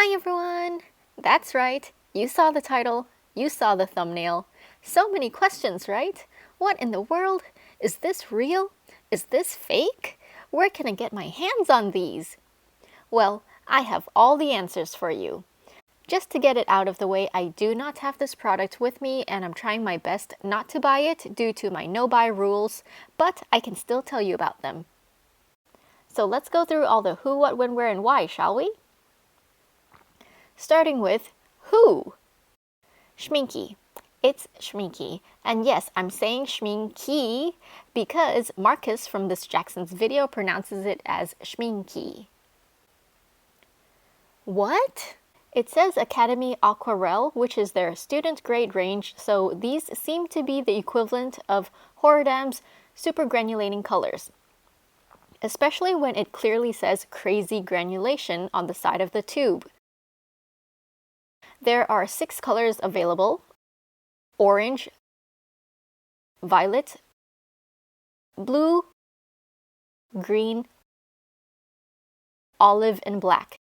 Hi everyone! That's right, you saw the title, you saw the thumbnail. So many questions, right? What in the world? Is this real? Is this fake? Where can I get my hands on these? Well, I have all the answers for you. Just to get it out of the way, I do not have this product with me and I'm trying my best not to buy it due to my no-buy rules, but I can still tell you about them. So let's go through all the who, what, when, where, and why, shall we? Starting with who? Schmincke. It's Schmincke. And yes, I'm saying Schmincke because Marcus from this Jackson's video pronounces it as Schmincke. What? It says Academy Aquarelle, which is their student grade range, so these seem to be the equivalent of Horadam's super granulating colors, especially when it clearly says crazy granulation on the side of the tube. There are 6 colors available: orange, violet, blue, green, olive, and black.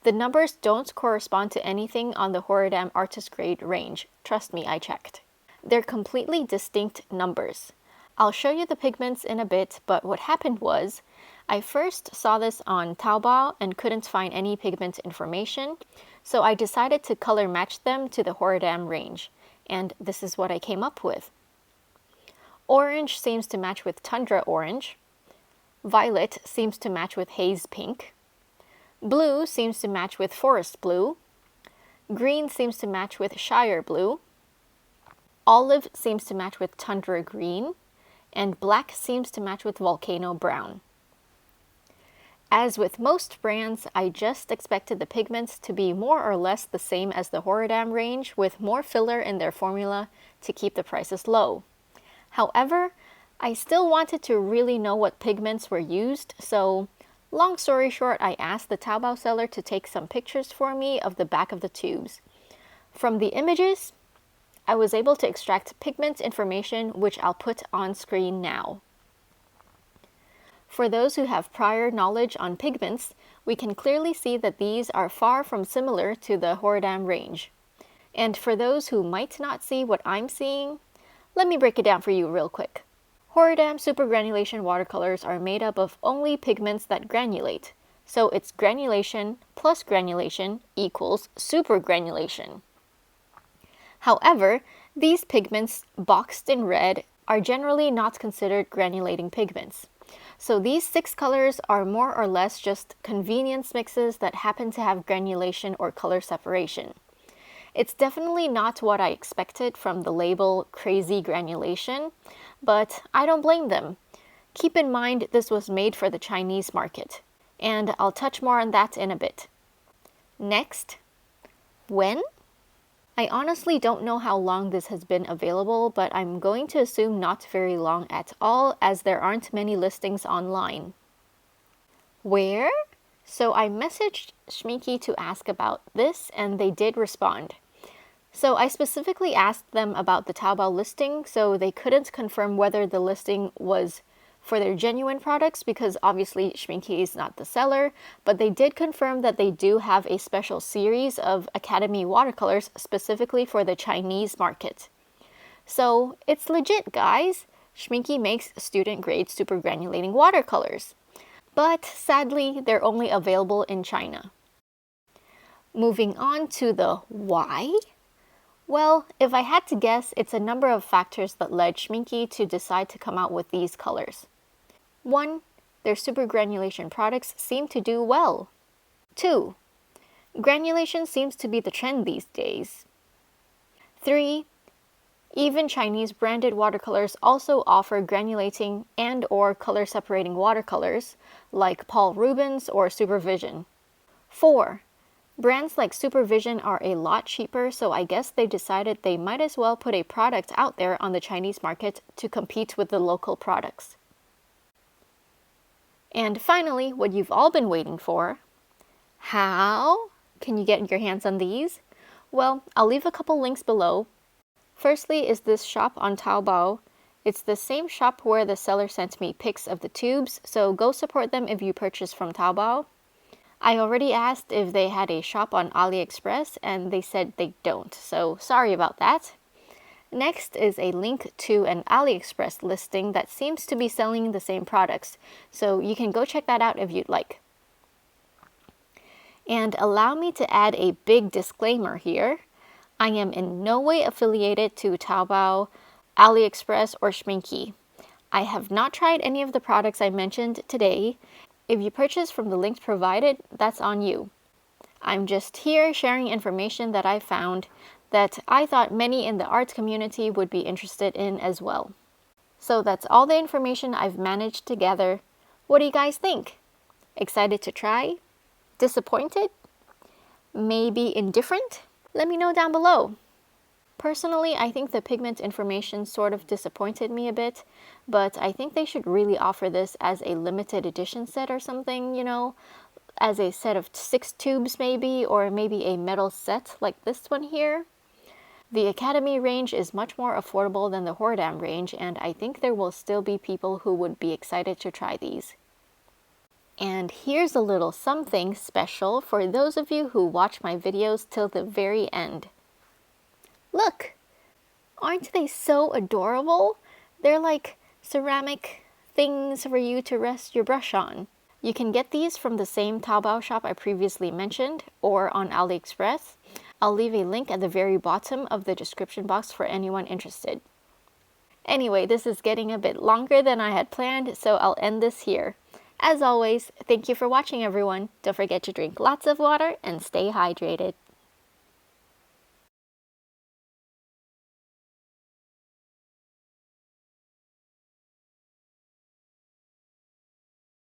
The numbers don't correspond to anything on the Horadam Artist Grade range. Trust me, I checked. They're completely distinct numbers. I'll show you the pigments in a bit, but what happened was, I first saw this on Taobao and couldn't find any pigment information, so I decided to color match them to the Horadam range, and this is what I came up with. Orange seems to match with Tundra Orange. Violet seems to match with Haze Pink. Blue seems to match with Forest Blue. Green seems to match with Shire Blue. Olive seems to match with Tundra Green. And black seems to match with Volcano Brown. As with most brands, I just expected the pigments to be more or less the same as the Horadam range, with more filler in their formula to keep the prices low. However, I still wanted to really know what pigments were used, so long story short, I asked the Taobao seller to take some pictures for me of the back of the tubes. From the images, I was able to extract pigment information, which I'll put on screen now. For those who have prior knowledge on pigments, we can clearly see that these are far from similar to the Horadam range. And for those who might not see what I'm seeing, let me break it down for you real quick. Horadam super granulation watercolors are made up of only pigments that granulate, so it's granulation plus granulation equals super granulation. However, these pigments boxed in red are generally not considered granulating pigments. So these 6 colors are more or less just convenience mixes that happen to have granulation or color separation. It's definitely not what I expected from the label crazy granulation, but I don't blame them. Keep in mind this was made for the Chinese market, and I'll touch more on that in a bit. Next, when? I honestly don't know how long this has been available, but I'm going to assume not very long at all, as there aren't many listings online. Where? So I messaged Schmincke to ask about this, and they did respond. So I specifically asked them about the Taobao listing, so they couldn't confirm whether the listing was for their genuine products, because obviously Schmincke is not the seller, but they did confirm that they do have a special series of Academy watercolors specifically for the Chinese market. So it's legit, guys. Schmincke makes student-grade super granulating watercolors. But sadly, they're only available in China. Moving on to the why? Well, if I had to guess, it's a number of factors that led Schmincke to decide to come out with these colors. 1. Their super granulation products seem to do well. 2. Granulation seems to be the trend these days. 3. Even Chinese branded watercolors also offer granulating and/or color separating watercolors, like Paul Rubens or Supervision. 4. Brands like Supervision are a lot cheaper, so I guess they decided they might as well put a product out there on the Chinese market to compete with the local products. And finally, what you've all been waiting for, how can you get your hands on these? Well, I'll leave a couple links below. Firstly is this shop on Taobao. It's the same shop where the seller sent me pics of the tubes, so go support them if you purchase from Taobao. I already asked if they had a shop on AliExpress and they said they don't, so sorry about that. Next is a link to an AliExpress listing that seems to be selling the same products, so you can go check that out if you'd like. And allow me to add a big disclaimer here. I am in no way affiliated to Taobao, AliExpress, or Schmincke. I have not tried any of the products I mentioned today. If you purchase from the links provided, that's on you. I'm just here sharing information that I found that I thought many in the arts community would be interested in as well. So that's all the information I've managed to gather. What do you guys think? Excited to try? Disappointed? Maybe indifferent? Let me know down below. Personally, I think the pigment information sort of disappointed me a bit, but I think they should really offer this as a limited edition set or something, you know, as a set of 6 tubes maybe, or maybe a metal set like this one here. The Academy range is much more affordable than the Hordam range, and I think there will still be people who would be excited to try these. And here's a little something special for those of you who watch my videos till the very end. Look! Aren't they so adorable? They're like ceramic things for you to rest your brush on. You can get these from the same Taobao shop I previously mentioned, or on AliExpress. I'll leave a link at the very bottom of the description box for anyone interested. Anyway, this is getting a bit longer than I had planned, so I'll end this here. As always, thank you for watching everyone. Don't forget to drink lots of water and stay hydrated.